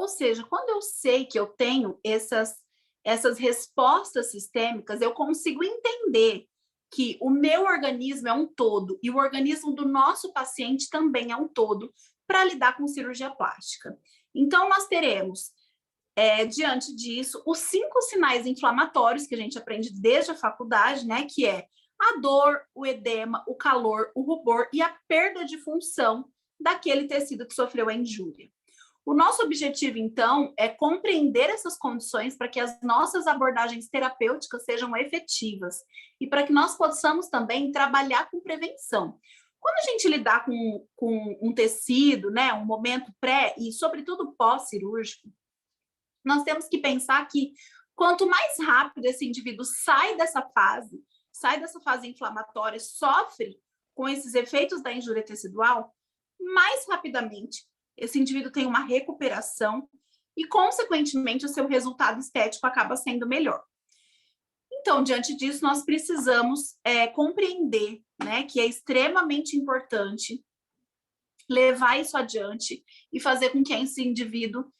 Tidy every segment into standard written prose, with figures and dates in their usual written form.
Ou seja, quando eu sei que eu tenho essas respostas sistêmicas, eu consigo entender que o meu organismo é um todo e o organismo do nosso paciente também é um todo para lidar com cirurgia plástica. Então, nós teremos, diante disso, os 5 sinais inflamatórios que a gente aprende desde a faculdade, né? Que é a dor, o edema, o calor, o rubor e a perda de função daquele tecido que sofreu a injúria. O nosso objetivo, então, é compreender essas condições para que as nossas abordagens terapêuticas sejam efetivas e para que nós possamos também trabalhar com prevenção. Quando a gente lidar com um tecido, né, um momento pré e, sobretudo, pós-cirúrgico, nós temos que pensar que quanto mais rápido esse indivíduo sai dessa fase inflamatória, sofre com esses efeitos da injúria tecidual, mais rapidamente esse indivíduo tem uma recuperação e, consequentemente, o seu resultado estético acaba sendo melhor. Então, diante disso, nós precisamos compreender, né, que é extremamente importante levar isso adiante e fazer com que esse indivíduo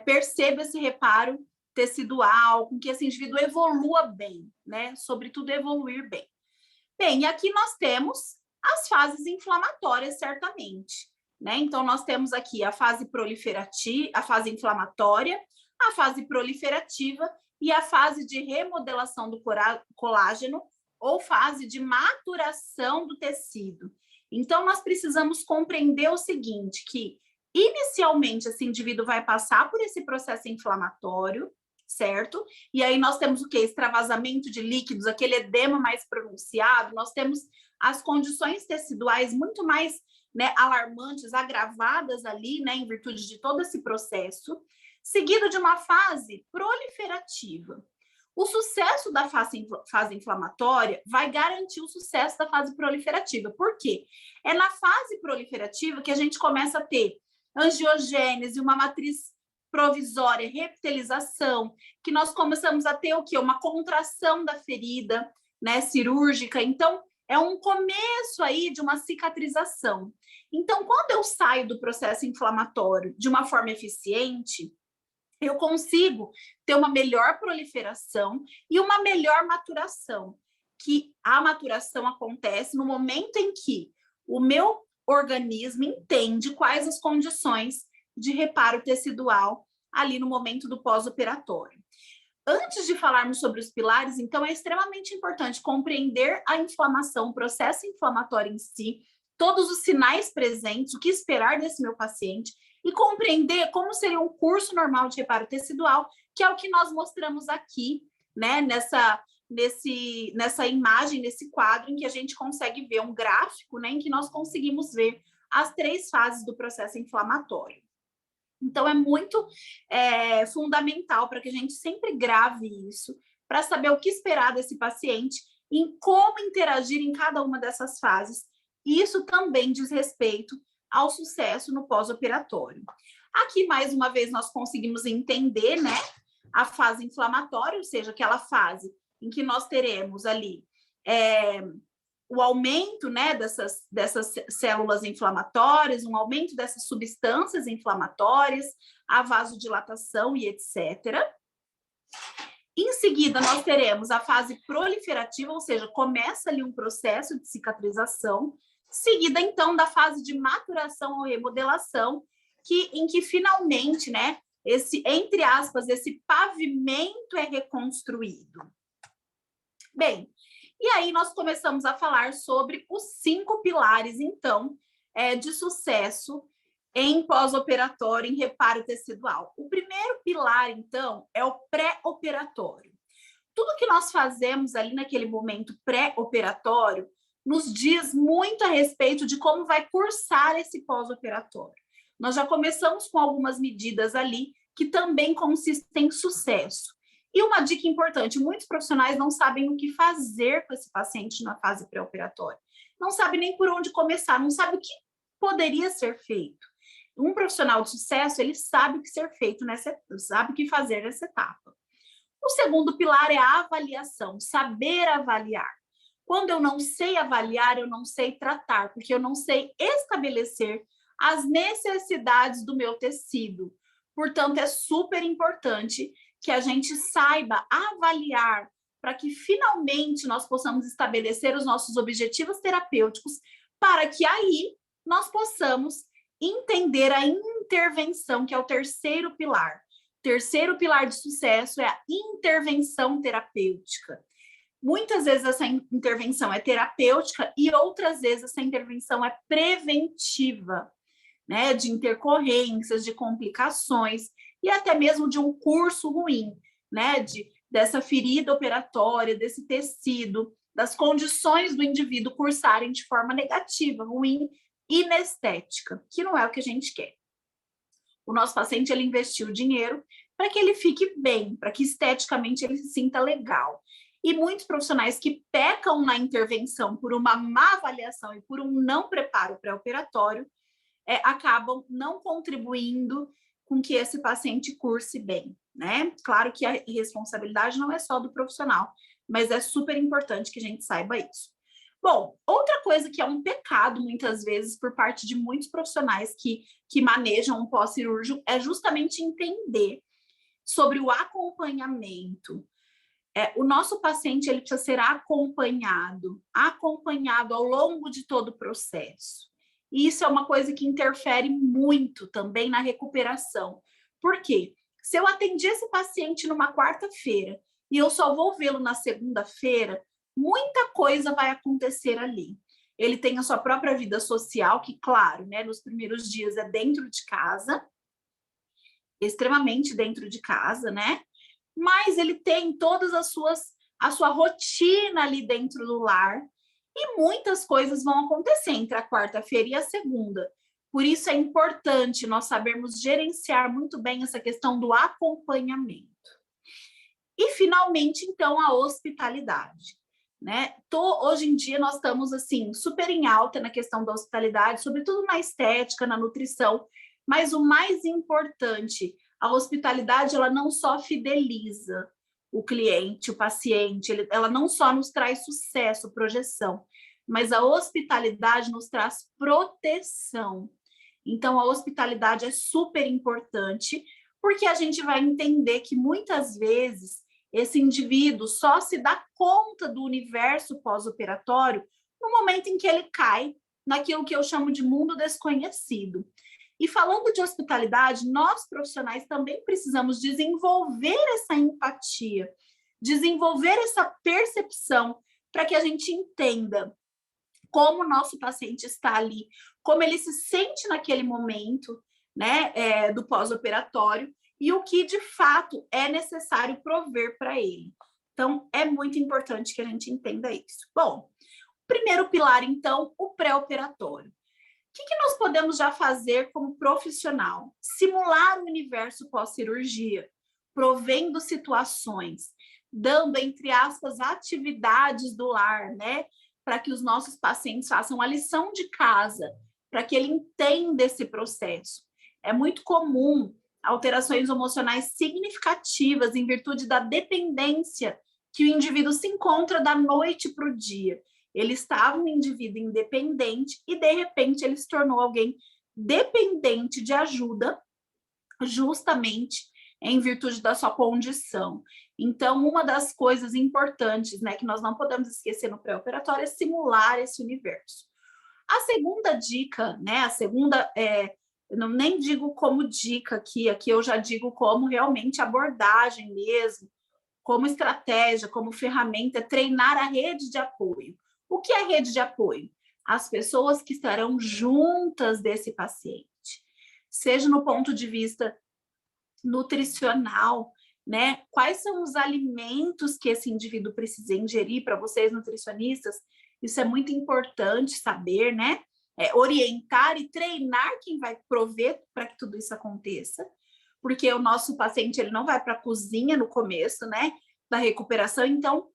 perceba esse reparo tecidual, com que esse indivíduo evolua bem, né? Sobretudo evoluir bem. Bem, e aqui nós temos as fases inflamatórias, certamente, né? Então, nós temos aqui a fase proliferativa, a fase inflamatória, a fase proliferativa e a fase de remodelação do colágeno ou fase de maturação do tecido. Então, nós precisamos compreender o seguinte, que inicialmente esse indivíduo vai passar por esse processo inflamatório, certo? E aí nós temos o quê? Extravasamento de líquidos, aquele edema mais pronunciado, nós temos as condições teciduais muito mais, né, alarmantes, agravadas ali, né, em virtude de todo esse processo, seguido de uma fase proliferativa. O sucesso da fase inflamatória vai garantir o sucesso da fase proliferativa. Por quê? É na fase proliferativa que a gente começa a ter angiogênese, uma matriz provisória, reptilização, que nós começamos a ter o quê? Uma contração da ferida, né, cirúrgica. Então, é um começo aí de uma cicatrização. Então, quando eu saio do processo inflamatório de uma forma eficiente, eu consigo ter uma melhor proliferação e uma melhor maturação, que a maturação acontece no momento em que o meu organismo entende quais as condições de reparo tecidual ali no momento do pós-operatório. Antes de falarmos sobre os pilares, então, é extremamente importante compreender a inflamação, o processo inflamatório em si, todos os sinais presentes, o que esperar desse meu paciente e compreender como seria um curso normal de reparo tecidual, que é o que nós mostramos aqui, né, nessa imagem, nesse quadro, em que a gente consegue ver um gráfico, né, em que nós conseguimos ver as 3 fases do processo inflamatório. Então, é muito fundamental para que a gente sempre grave isso, para saber o que esperar desse paciente e como interagir em cada uma dessas fases. E isso também diz respeito ao sucesso no pós-operatório. Aqui, mais uma vez, nós conseguimos entender, né, a fase inflamatória, ou seja, aquela fase em que nós teremos ali o aumento, né, dessas células inflamatórias, um aumento dessas substâncias inflamatórias, a vasodilatação e etc. Em seguida, nós teremos a fase proliferativa, ou seja, começa ali um processo de cicatrização, seguida, então, da fase de maturação ou remodelação, em que finalmente, né, entre aspas, esse pavimento é reconstruído. Bem, e aí nós começamos a falar sobre os 5 pilares, então, de sucesso em pós-operatório, em reparo tecidual. O primeiro pilar, então, é o pré-operatório. Tudo que nós fazemos ali naquele momento pré-operatório nos diz muito a respeito de como vai cursar esse pós-operatório. Nós já começamos com algumas medidas ali que também consistem em sucesso. E uma dica importante, muitos profissionais não sabem o que fazer com esse paciente na fase pré-operatória. Não sabe nem por onde começar, não sabe o que poderia ser feito. Um profissional de sucesso, ele sabe o que ser feito sabe o que fazer nessa etapa. O segundo pilar é a avaliação, saber avaliar. Quando eu não sei avaliar, eu não sei tratar, porque eu não sei estabelecer as necessidades do meu tecido. Portanto, é super importante que a gente saiba avaliar para que finalmente nós possamos estabelecer os nossos objetivos terapêuticos, para que aí nós possamos entender a intervenção, que é o terceiro pilar. O terceiro pilar de sucesso é a intervenção terapêutica. Muitas vezes essa intervenção é terapêutica e outras vezes essa intervenção é preventiva, né? De intercorrências, de complicações e até mesmo de um curso ruim, né? Dessa ferida operatória, desse tecido, das condições do indivíduo cursarem de forma negativa, ruim, inestética, que não é o que a gente quer. O nosso paciente, ele investiu dinheiro para que ele fique bem, para que esteticamente ele se sinta legal. E muitos profissionais que pecam na intervenção por uma má avaliação e por um não preparo pré-operatório, acabam não contribuindo com que esse paciente curse bem, né? Claro que a responsabilidade não é só do profissional, mas é super importante que a gente saiba isso. Bom, outra coisa que é um pecado, muitas vezes, por parte de muitos profissionais que manejam um pós-cirúrgico, é justamente entender sobre o acompanhamento. O nosso paciente, ele precisa ser acompanhado ao longo de todo o processo. E isso é uma coisa que interfere muito também na recuperação. Por quê? Se eu atendi esse paciente numa quarta-feira e eu só vou vê-lo na segunda-feira, muita coisa vai acontecer ali. Ele tem a sua própria vida social, que, claro, né, nos primeiros dias é dentro de casa, extremamente dentro de casa, né? Mas ele tem todas a sua rotina ali dentro do lar e muitas coisas vão acontecer entre a quarta-feira e a segunda. Por isso é importante nós sabermos gerenciar muito bem essa questão do acompanhamento. E, finalmente, então, a hospitalidade, né? Hoje em dia nós estamos, assim, super em alta na questão da hospitalidade, sobretudo na estética, na nutrição, mas o mais importante, a hospitalidade, ela não só fideliza o cliente, o paciente, ela não só nos traz sucesso, projeção, mas a hospitalidade nos traz proteção. Então, a hospitalidade é super importante, porque a gente vai entender que muitas vezes esse indivíduo só se dá conta do universo pós-operatório no momento em que ele cai naquilo que eu chamo de mundo desconhecido. E falando de hospitalidade, nós profissionais também precisamos desenvolver essa empatia, desenvolver essa percepção para que a gente entenda como o nosso paciente está ali, como ele se sente naquele momento, né, do pós-operatório e o que de fato é necessário prover para ele. Então, é muito importante que a gente entenda isso. Bom, primeiro pilar, então, o pré-operatório. O que nós podemos já fazer como profissional? Simular o universo pós-cirurgia, provendo situações, dando, entre aspas, atividades do lar, né? Para que os nossos pacientes façam a lição de casa, para que ele entenda esse processo. É muito comum alterações emocionais significativas em virtude da dependência que o indivíduo se encontra da noite para o dia. Ele estava um indivíduo independente e, de repente, ele se tornou alguém dependente de ajuda, justamente em virtude da sua condição. Então, uma das coisas importantes, né, que nós não podemos esquecer no pré-operatório é simular esse universo. A segunda dica, né, eu nem digo como dica aqui eu já digo como realmente abordagem mesmo, como estratégia, como ferramenta, é treinar a rede de apoio. O que é rede de apoio? As pessoas que estarão juntas desse paciente, seja no ponto de vista nutricional, né? Quais são os alimentos que esse indivíduo precisa ingerir para vocês, nutricionistas? Isso é muito importante saber, né? Orientar e treinar quem vai prover para que tudo isso aconteça, porque o nosso paciente ele não vai para a cozinha no começo, né? Da recuperação, então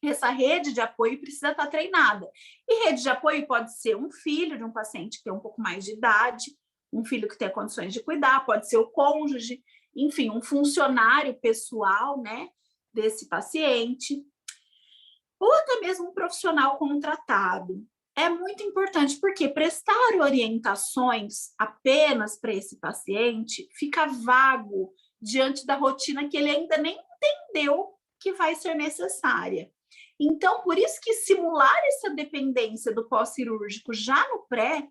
essa rede de apoio precisa estar treinada. E rede de apoio pode ser um filho de um paciente que tem um pouco mais de idade, um filho que tem condições de cuidar, pode ser o cônjuge, enfim, um funcionário pessoal, né, desse paciente, ou até mesmo um profissional contratado. É muito importante, porque prestar orientações apenas para esse paciente fica vago diante da rotina que ele ainda nem entendeu que vai ser necessária. Então, por isso que simular essa dependência do pós-cirúrgico já no pré,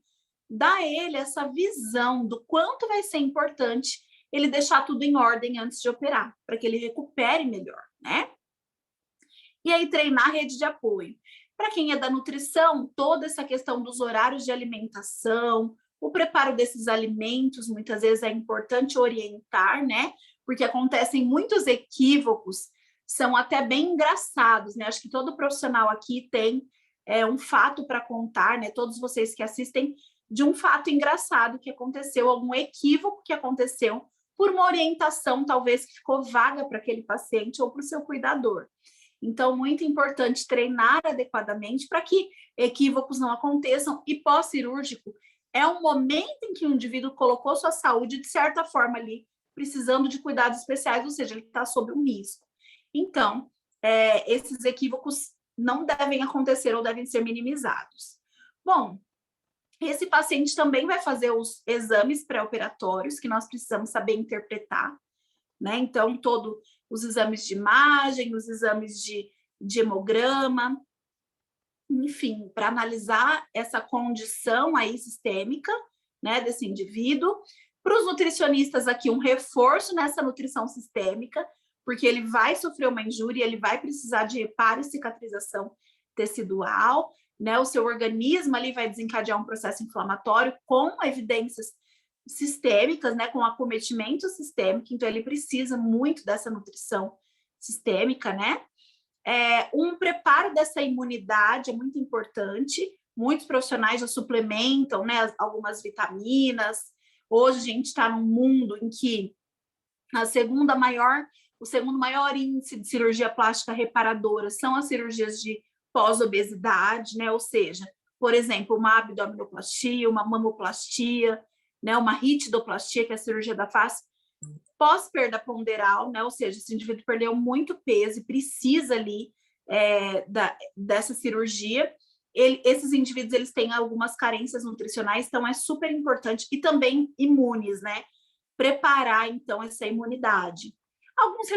dá a ele essa visão do quanto vai ser importante ele deixar tudo em ordem antes de operar, para que ele recupere melhor, né? E aí, treinar a rede de apoio. Para quem é da nutrição, toda essa questão dos horários de alimentação, o preparo desses alimentos, muitas vezes é importante orientar, né? Porque acontecem muitos equívocos, são até bem engraçados, né? Acho que todo profissional aqui tem um fato para contar, né? Todos vocês que assistem, de um fato engraçado que aconteceu, algum equívoco que aconteceu por uma orientação, talvez, que ficou vaga para aquele paciente ou para o seu cuidador. Então, muito importante treinar adequadamente para que equívocos não aconteçam. E pós-cirúrgico é um momento em que o indivíduo colocou sua saúde, de certa forma, ali, precisando de cuidados especiais, ou seja, ele está sob um risco. Então, esses equívocos não devem acontecer ou devem ser minimizados. Bom, esse paciente também vai fazer os exames pré-operatórios, que nós precisamos saber interpretar, né? Então, todos os exames de imagem, os exames de hemograma, enfim, para analisar essa condição aí sistêmica, né, desse indivíduo. Para os nutricionistas aqui, um reforço nessa nutrição sistêmica, porque ele vai sofrer uma injúria, ele vai precisar de reparo e cicatrização tecidual, né? O seu organismo ali vai desencadear um processo inflamatório com evidências sistêmicas, né, com acometimento sistêmico, então ele precisa muito dessa nutrição sistêmica, né? Um preparo dessa imunidade é muito importante. Muitos profissionais já suplementam, né, algumas vitaminas. Hoje a gente está num mundo em que o segundo maior índice de cirurgia plástica reparadora são as cirurgias de pós-obesidade, né? Ou seja, por exemplo, uma abdominoplastia, uma mamoplastia, né? Uma ritidoplastia, que é a cirurgia da face, pós-perda ponderal, né? Ou seja, esse indivíduo perdeu muito peso e precisa ali dessa cirurgia. Esses indivíduos, eles têm algumas carências nutricionais, então é super importante, e também imunes, né? Preparar, então, essa imunidade. Alguns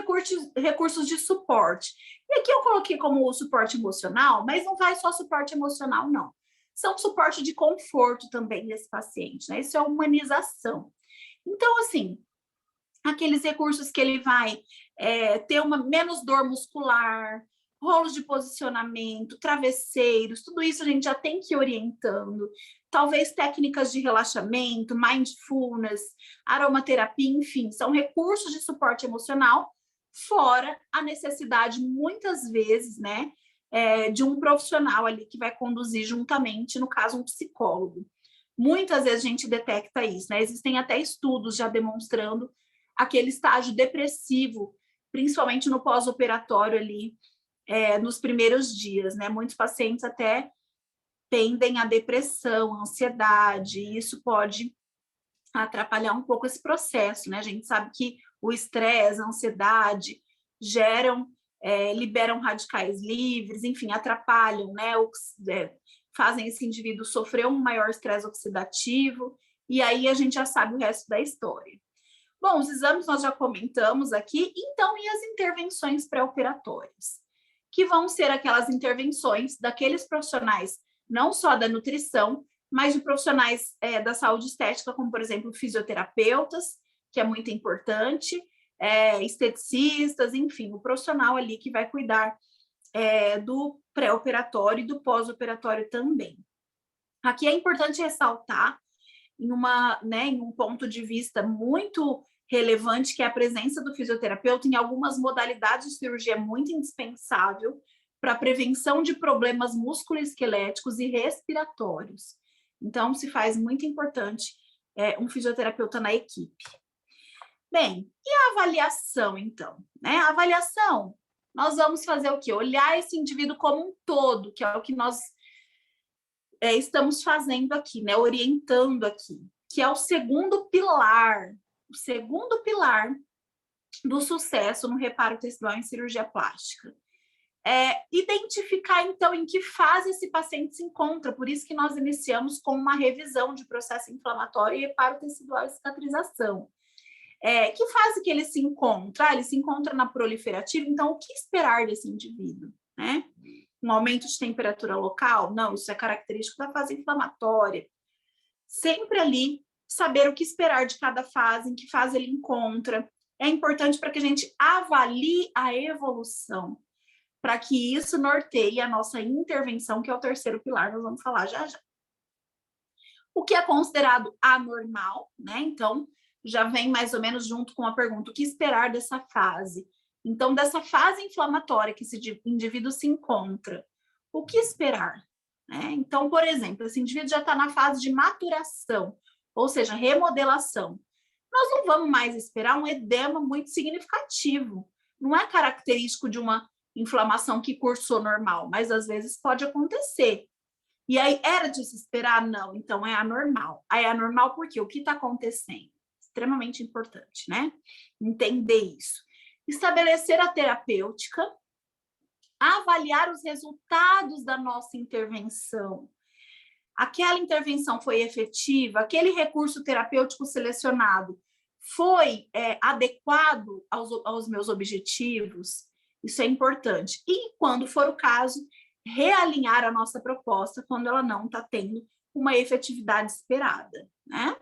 recursos de suporte. E aqui eu coloquei como suporte emocional, mas não vai só suporte emocional, não. São suporte de conforto também desse paciente, né? Isso é humanização. Então, assim, aqueles recursos que ele vai ter menos dor muscular, rolos de posicionamento, travesseiros, tudo isso a gente já tem que ir orientando. Talvez técnicas de relaxamento, mindfulness, aromaterapia, enfim, são recursos de suporte emocional, fora a necessidade, muitas vezes, né, de um profissional ali que vai conduzir juntamente, no caso, um psicólogo. Muitas vezes a gente detecta isso, né? Existem até estudos já demonstrando aquele estágio depressivo, principalmente no pós-operatório ali, nos primeiros dias, né? Muitos pacientes até tendem à depressão, à ansiedade, e isso pode atrapalhar um pouco esse processo, né? A gente sabe que o estresse, a ansiedade liberam radicais livres, enfim, atrapalham, né? Fazem esse indivíduo sofrer um maior estresse oxidativo, e aí a gente já sabe o resto da história. Bom, os exames nós já comentamos aqui, então, e as intervenções pré-operatórias? Que vão ser aquelas intervenções daqueles profissionais, não só da nutrição, mas de profissionais da saúde estética, como, por exemplo, fisioterapeutas, que é muito importante, esteticistas, enfim, o profissional ali que vai cuidar do pré-operatório e do pós-operatório também. Aqui é importante ressaltar em um ponto de vista muito relevante, que é a presença do fisioterapeuta em algumas modalidades de cirurgia muito indispensável para a prevenção de problemas musculoesqueléticos e respiratórios. Então, se faz muito importante um fisioterapeuta na equipe. Bem, e a avaliação, então? Né? A avaliação, nós vamos fazer o quê? Olhar esse indivíduo como um todo, que é o que nós estamos fazendo aqui, né? Orientando aqui, que é o segundo pilar do sucesso no reparo tecidual em cirurgia plástica. Identificar, então, em que fase esse paciente se encontra. Por isso que nós iniciamos com uma revisão de processo inflamatório e reparo tecidual e cicatrização. Que fase que ele se encontra? Ele se encontra na proliferativa, então o que esperar desse indivíduo? Né? Um aumento de temperatura local? Não, isso é característico da fase inflamatória. Sempre ali, saber o que esperar de cada fase, em que fase ele encontra. É importante para que a gente avalie a evolução, para que isso norteie a nossa intervenção, que é o terceiro pilar, nós vamos falar já já. O que é considerado anormal, né? Então, já vem mais ou menos junto com a pergunta, o que esperar dessa fase? Então, dessa fase inflamatória que esse indivíduo se encontra, o que esperar? Né? Então, por exemplo, esse indivíduo já está na fase de maturação, ou seja, remodelação. Nós não vamos mais esperar um edema muito significativo. Não é característico de uma inflamação que cursou normal, mas às vezes pode acontecer. E aí, era de se esperar? Não, então é anormal. Aí é anormal porque o que está acontecendo? Extremamente importante, né? Entender isso. Estabelecer a terapêutica, avaliar os resultados da nossa intervenção. Aquela intervenção foi efetiva? Aquele recurso terapêutico selecionado foi adequado aos meus objetivos? Isso é importante. E, quando for o caso, realinhar a nossa proposta quando ela não está tendo uma efetividade esperada, né?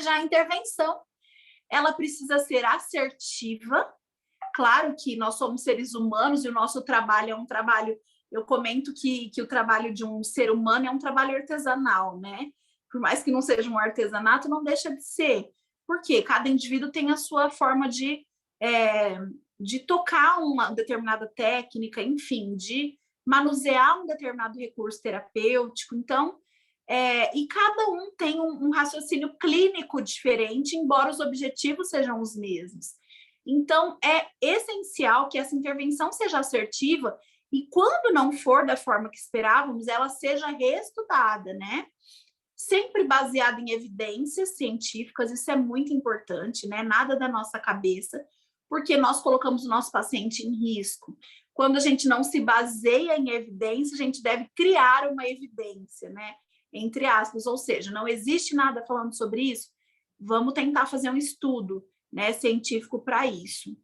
Já a intervenção, ela precisa ser assertiva. Claro que nós somos seres humanos e o nosso trabalho é um trabalho, eu comento que o trabalho de um ser humano é um trabalho artesanal, né? Por mais que não seja um artesanato, não deixa de ser. Porque cada indivíduo tem a sua forma de tocar uma determinada técnica, enfim, de manusear um determinado recurso terapêutico. Então, e cada um tem um raciocínio clínico diferente, embora os objetivos sejam os mesmos. Então, é essencial que essa intervenção seja assertiva e, quando não for da forma que esperávamos, ela seja reestudada, né? Sempre baseada em evidências científicas, isso é muito importante, né? Nada da nossa cabeça, porque nós colocamos o nosso paciente em risco. Quando a gente não se baseia em evidência, a gente deve criar uma evidência, né? Entre aspas, ou seja, não existe nada falando sobre isso, vamos tentar fazer um estudo, né, científico para isso.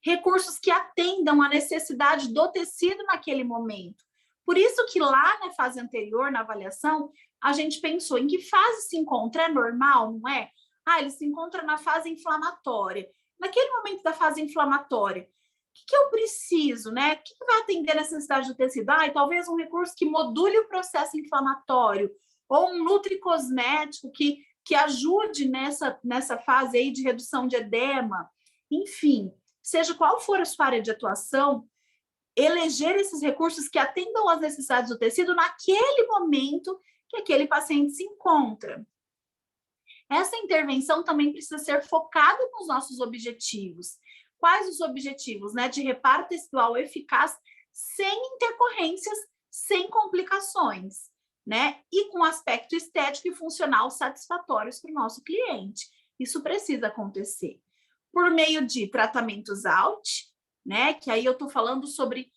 Recursos que atendam à necessidade do tecido naquele momento. Por isso que lá na fase anterior, na avaliação, a gente pensou em que fase se encontra, é normal, não é? Ele se encontra na fase inflamatória. Naquele momento da fase inflamatória, o que eu preciso, né? O que vai atender a necessidade do tecido? Talvez um recurso que module o processo inflamatório, ou um nutricosmético que ajude nessa fase aí de redução de edema. Enfim, seja qual for a sua área de atuação, eleger esses recursos que atendam às necessidades do tecido naquele momento que aquele paciente se encontra. Essa intervenção também precisa ser focada nos nossos objetivos. Quais os objetivos? Né? De reparo tecidual eficaz, sem intercorrências, sem complicações, né? E com aspecto estético e funcional satisfatórios para o nosso cliente. Isso precisa acontecer. Por meio de tratamentos ALT, né? Que aí eu estou falando sobre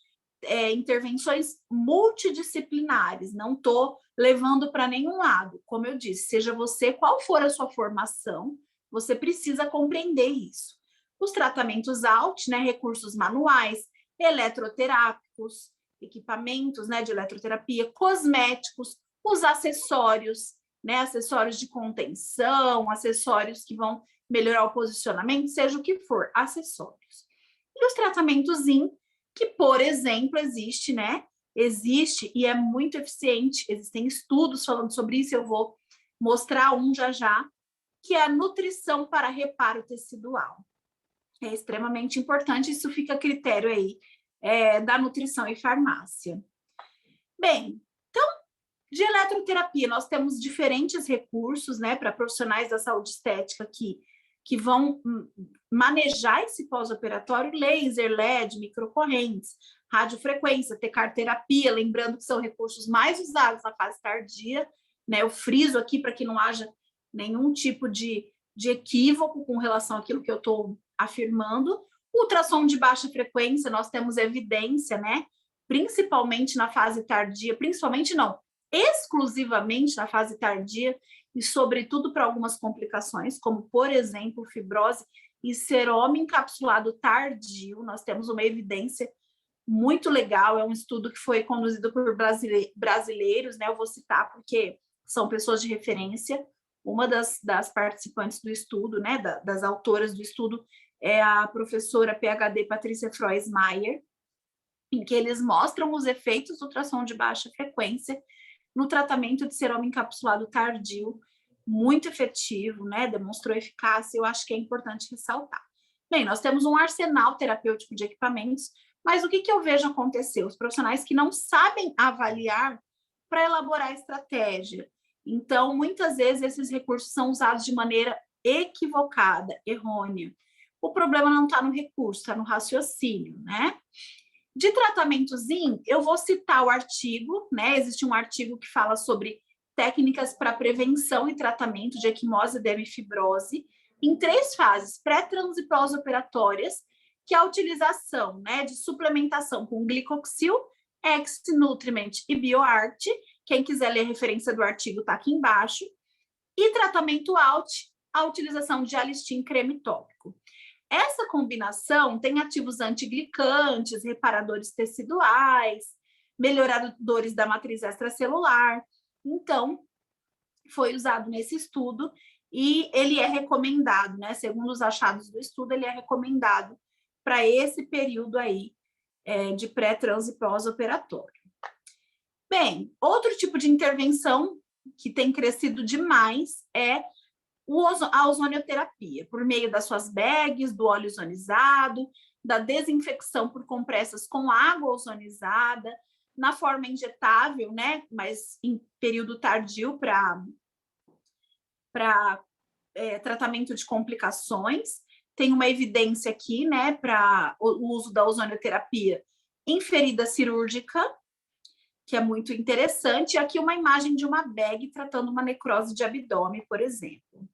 intervenções multidisciplinares, não estou levando para nenhum lado. Como eu disse, seja você qual for a sua formação, você precisa compreender isso. Os tratamentos ALT, né, recursos manuais, eletroterápicos, equipamentos, né, de eletroterapia, cosméticos, os acessórios, né, acessórios de contenção, acessórios que vão melhorar o posicionamento, seja o que for, acessórios. E os tratamentos IN, que, por exemplo, existe, né? Existe e é muito eficiente. Existem estudos falando sobre isso, eu vou mostrar um já, que é a nutrição para reparo tecidual. É extremamente importante, isso fica a critério aí da nutrição e farmácia. Bem, então, de eletroterapia, nós temos diferentes recursos, né, para profissionais da saúde estética que vão manejar esse pós-operatório, laser, LED, microcorrentes, radiofrequência, tecarterapia, lembrando que são recursos mais usados na fase tardia, né? Eu friso aqui para que não haja nenhum tipo de equívoco com relação àquilo que eu estou afirmando. Ultrassom de baixa frequência, nós temos evidência, né? Principalmente na fase tardia, principalmente não, exclusivamente na fase tardia, e sobretudo para algumas complicações, como, por exemplo, fibrose e seroma encapsulado tardio. Nós temos uma evidência muito legal, é um estudo que foi conduzido por brasileiros, né? Eu vou citar porque são pessoas de referência. Uma das participantes do estudo, né, das autoras do estudo, é a professora PhD Patrícia Frois-Mayer, em que eles mostram os efeitos do ultrassom de baixa frequência no tratamento de seroma encapsulado tardio, muito efetivo, né? Demonstrou eficácia, eu acho que é importante ressaltar. Bem, nós temos um arsenal terapêutico de equipamentos, mas o que eu vejo acontecer? Os profissionais que não sabem avaliar para elaborar estratégia. Então, muitas vezes, esses recursos são usados de maneira equivocada, errônea. O problema não está no recurso, está no raciocínio, né? De tratamentozinho, eu vou citar o artigo, né? Existe um artigo que fala sobre técnicas para prevenção e tratamento de equimose, edema e fibrose, em 3 fases, pré, trans e pós-operatórias, que é a utilização, né, de suplementação com glicoxil, X-Nutriment e BioArt. Quem quiser ler a referência do artigo está aqui embaixo. E tratamento ALT, a utilização de alistim creme tópico. Essa combinação tem ativos antiglicantes, reparadores teciduais, melhoradores da matriz extracelular. Então, foi usado nesse estudo e ele é recomendado, né? Segundo os achados do estudo, ele é recomendado para esse período aí de pré, trans e pós-operatório. Bem, outro tipo de intervenção que tem crescido demais é a ozonioterapia, por meio das suas bags, do óleo ozonizado, da desinfecção por compressas com água ozonizada, na forma injetável, né? Mas em período tardio para tratamento de complicações. Tem uma evidência aqui, né, para o uso da ozonioterapia em ferida cirúrgica, que é muito interessante. E aqui uma imagem de uma bag tratando uma necrose de abdômen, por exemplo.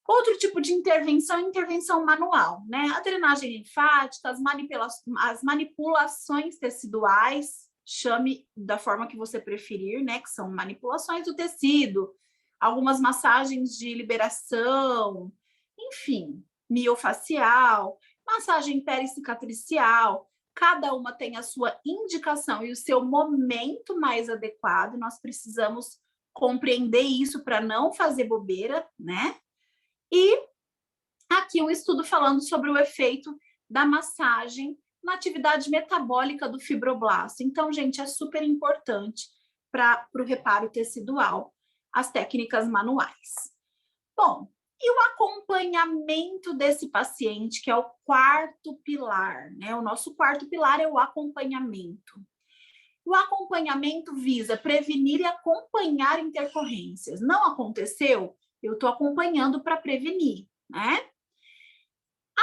Outro tipo de intervenção é intervenção manual, né? A drenagem linfática, as manipulações teciduais, chame da forma que você preferir, né? Que são manipulações do tecido, algumas massagens de liberação, enfim, miofacial, massagem pericicatricial, cada uma tem a sua indicação e o seu momento mais adequado. Nós precisamos compreender isso para não fazer bobeira, né? E aqui um estudo falando sobre o efeito da massagem na atividade metabólica do fibroblasto. Então, gente, é super importante para o reparo tecidual, as técnicas manuais. Bom, e o acompanhamento desse paciente, que é o 4º pilar, né? O nosso 4º pilar é o acompanhamento. O acompanhamento visa prevenir e acompanhar intercorrências. Não aconteceu? Eu estou acompanhando para prevenir, né?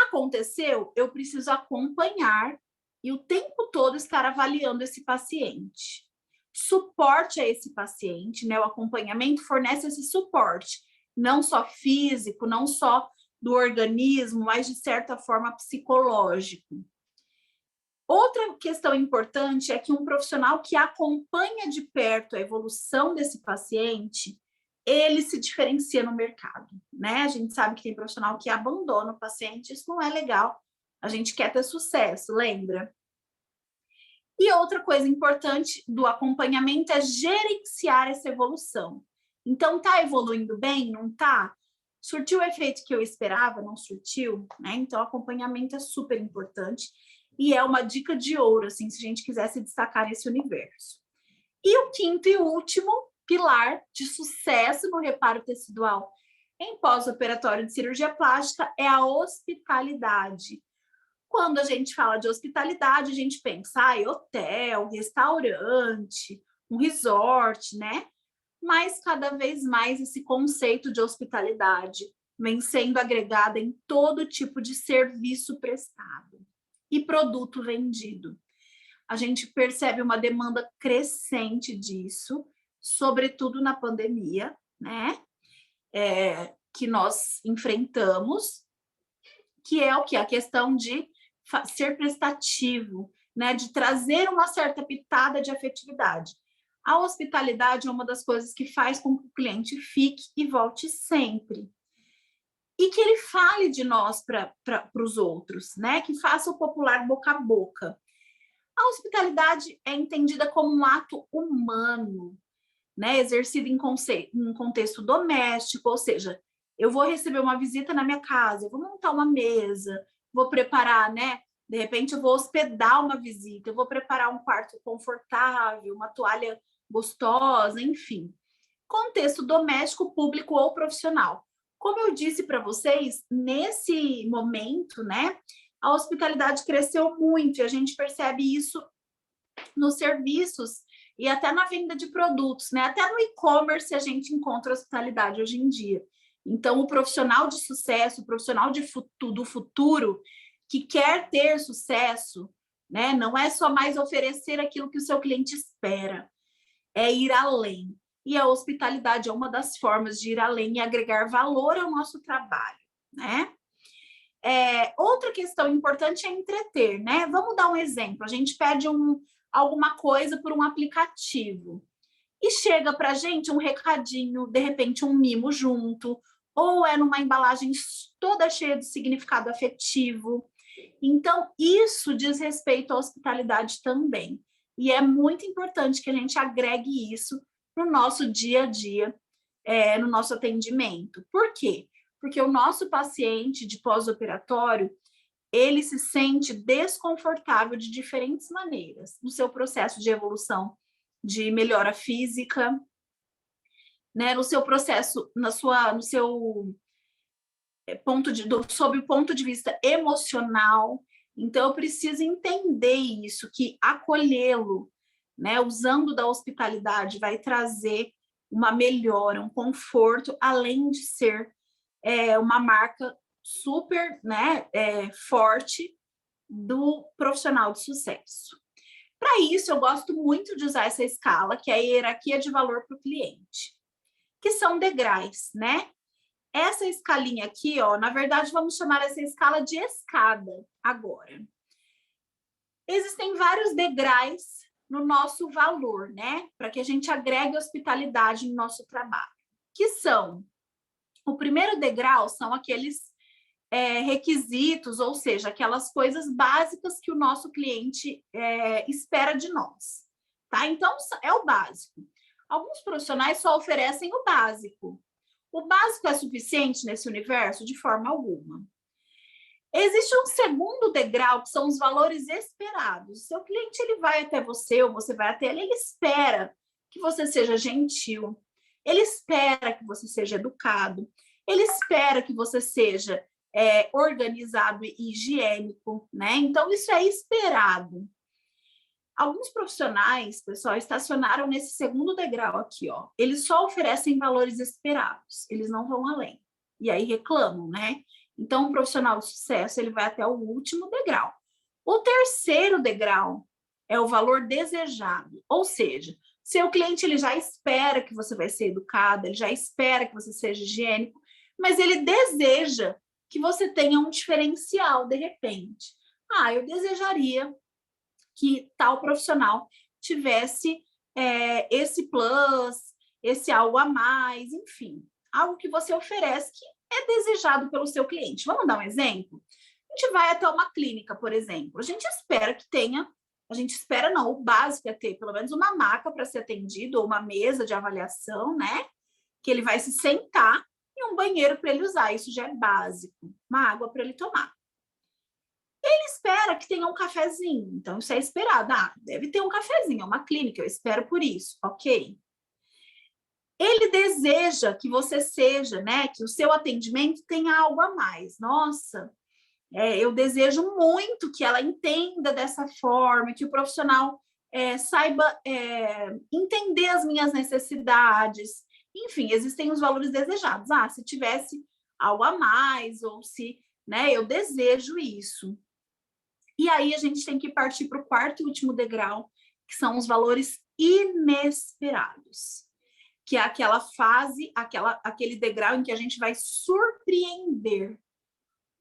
Aconteceu, eu preciso acompanhar e o tempo todo estar avaliando esse paciente. Suporte a esse paciente, né? O acompanhamento fornece esse suporte, não só físico, não só do organismo, mas de certa forma psicológico. Outra questão importante é que um profissional que acompanha de perto a evolução desse paciente, ele se diferencia no mercado, né? A gente sabe que tem profissional que abandona o paciente, isso não é legal. A gente quer ter sucesso, lembra? E outra coisa importante do acompanhamento é gerenciar essa evolução. Então, tá evoluindo bem? Não tá? Surtiu o efeito que eu esperava? Não surtiu? Né? Então, acompanhamento é super importante e é uma dica de ouro, assim, se a gente quiser se destacar nesse universo. E o 5º e último pilar de sucesso no reparo tecidual em pós-operatório de cirurgia plástica é a hospitalidade. Quando a gente fala de hospitalidade, a gente pensa em hotel, restaurante, um resort, né? Mas cada vez mais esse conceito de hospitalidade vem sendo agregado em todo tipo de serviço prestado e produto vendido. A gente percebe uma demanda crescente disso, sobretudo na pandemia, né? Que nós enfrentamos. que é o que? A questão de ser prestativo, né? De trazer uma certa pitada de afetividade. A hospitalidade é uma das coisas que faz com que o cliente fique e volte sempre. E que ele fale de nós para os outros, né? Que faça o popular boca a boca. A hospitalidade é entendida como um ato humano, né? Exercido em contexto doméstico, ou seja, eu vou receber uma visita na minha casa, eu vou montar uma mesa, vou preparar, né? De repente eu vou hospedar uma visita, eu vou preparar um quarto confortável, uma toalha gostosa, enfim. Contexto doméstico, público ou profissional. Como eu disse para vocês, nesse momento, né, a hospitalidade cresceu muito e a gente percebe isso nos serviços e até na venda de produtos, né? Até no e-commerce a gente encontra hospitalidade hoje em dia. Então, o profissional de sucesso, o profissional do futuro que quer ter sucesso, né? Não é só mais oferecer aquilo que o seu cliente espera, é ir além. E a hospitalidade é uma das formas de ir além e agregar valor ao nosso trabalho, né? Outra questão importante é entreter, né? Vamos dar um exemplo. A gente pede alguma coisa por um aplicativo e chega para a gente um recadinho, de repente um mimo junto, ou é numa embalagem toda cheia de significado afetivo. Então, isso diz respeito à hospitalidade também. E é muito importante que a gente agregue isso no nosso dia a dia, no nosso atendimento. Por quê? Porque o nosso paciente de pós-operatório, ele se sente desconfortável de diferentes maneiras no seu processo de evolução de melhora física, né, no seu processo, no seu sob o ponto de vista emocional. Então, eu preciso entender isso, que acolhê-lo, né, usando da hospitalidade, vai trazer uma melhora, um conforto, além de ser uma marca super, né, forte do profissional de sucesso. Para isso, eu gosto muito de usar essa escala, que é a hierarquia de valor para o cliente, que são degraus, né? Essa escalinha aqui, ó, na verdade, vamos chamar essa escala de escada agora. Existem vários degraus no nosso valor, né? Para que a gente agregue hospitalidade no nosso trabalho. Que são, o primeiro degrau são aqueles requisitos, ou seja, aquelas coisas básicas que o nosso cliente espera de nós, tá? Então, é o básico. Alguns profissionais só oferecem o básico. O básico é suficiente nesse universo? De forma alguma. Existe um segundo degrau, que são os valores esperados. O seu cliente ele vai até você, ou você vai até ele, ele espera que você seja gentil, ele espera que você seja educado, ele espera que você seja organizado e higiênico, né? Então, isso é esperado. Alguns profissionais, pessoal, estacionaram nesse segundo degrau aqui, ó. Eles só oferecem valores esperados, eles não vão além. E aí reclamam, né? Então, o profissional de sucesso, ele vai até o último degrau. O terceiro degrau é o valor desejado, ou seja, seu cliente ele já espera que você vai ser educado, ele já espera que você seja higiênico, mas ele deseja que você tenha um diferencial de repente. Eu desejaria que tal profissional tivesse esse plus, esse algo a mais, enfim, algo que você oferece que é desejado pelo seu cliente. Vamos dar um exemplo? A gente vai até uma clínica, por exemplo, a gente espera que tenha, a gente espera não, o básico é ter pelo menos uma maca para ser atendido, ou uma mesa de avaliação, né? Que ele vai se sentar e um banheiro para ele usar, isso já é básico, uma água para ele tomar. Ele espera que tenha um cafezinho, então isso é esperado. Deve ter um cafezinho, é uma clínica, eu espero por isso, ok? Ele deseja que você seja, né, que o seu atendimento tenha algo a mais. Nossa, eu desejo muito que ela entenda dessa forma, que o profissional saiba entender as minhas necessidades. Enfim, existem os valores desejados. Se tivesse algo a mais, ou se, né, eu desejo isso. E aí a gente tem que partir para o quarto e último degrau, que são os valores inesperados, que é aquela fase, aquele degrau em que a gente vai surpreender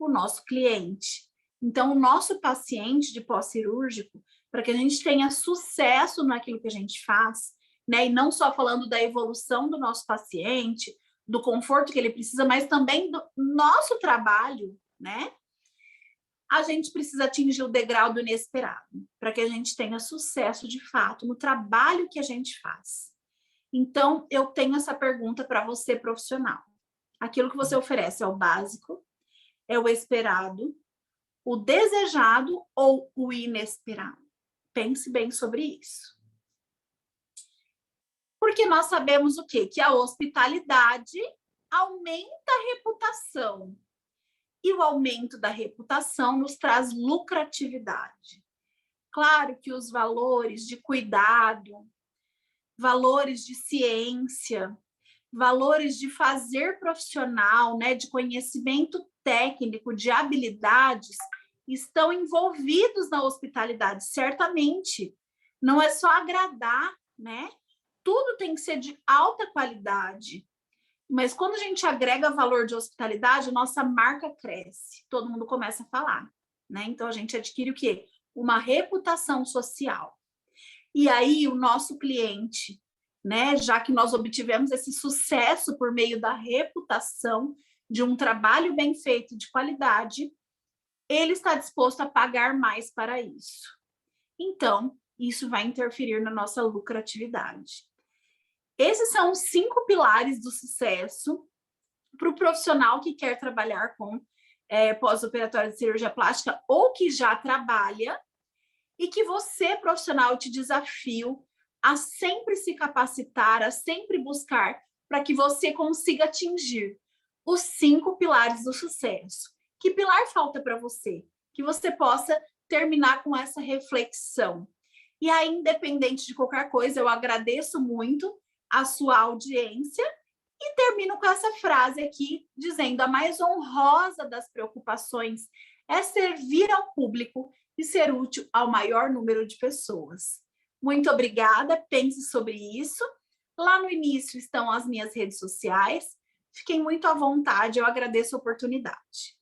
o nosso cliente. Então, o nosso paciente de pós-cirúrgico, para que a gente tenha sucesso naquilo que a gente faz, né? E não só falando da evolução do nosso paciente, do conforto que ele precisa, mas também do nosso trabalho, né? A gente precisa atingir o degrau do inesperado, para que a gente tenha sucesso de fato no trabalho que a gente faz. Então, eu tenho essa pergunta para você, profissional. Aquilo que você oferece é o básico, é o esperado, o desejado ou o inesperado? Pense bem sobre isso. Porque nós sabemos o quê? Que a hospitalidade aumenta a reputação. E o aumento da reputação nos traz lucratividade. Claro que os valores de cuidado, valores de ciência, valores de fazer profissional, né, de conhecimento técnico, de habilidades, estão envolvidos na hospitalidade, certamente. Não é só agradar, né? Tudo tem que ser de alta qualidade. Mas quando a gente agrega valor de hospitalidade, nossa marca cresce. Todo mundo começa a falar, né? Então a gente adquire o quê? Uma reputação social. E aí o nosso cliente, né, já que nós obtivemos esse sucesso por meio da reputação de um trabalho bem feito de qualidade, ele está disposto a pagar mais para isso. Então, isso vai interferir na nossa lucratividade. Esses são os 5 pilares do sucesso para o profissional que quer trabalhar com pós-operatório de cirurgia plástica ou que já trabalha, e que você, profissional, te desafio a sempre se capacitar, a sempre buscar para que você consiga atingir os 5 pilares do sucesso. Que pilar falta para você? Que você possa terminar com essa reflexão. E aí, independente de qualquer coisa, eu agradeço muito a sua audiência e termino com essa frase aqui, dizendo: a mais honrosa das preocupações é servir ao público e ser útil ao maior número de pessoas. Muito obrigada, pense sobre isso. Lá no início estão as minhas redes sociais. Fiquem muito à vontade, eu agradeço a oportunidade.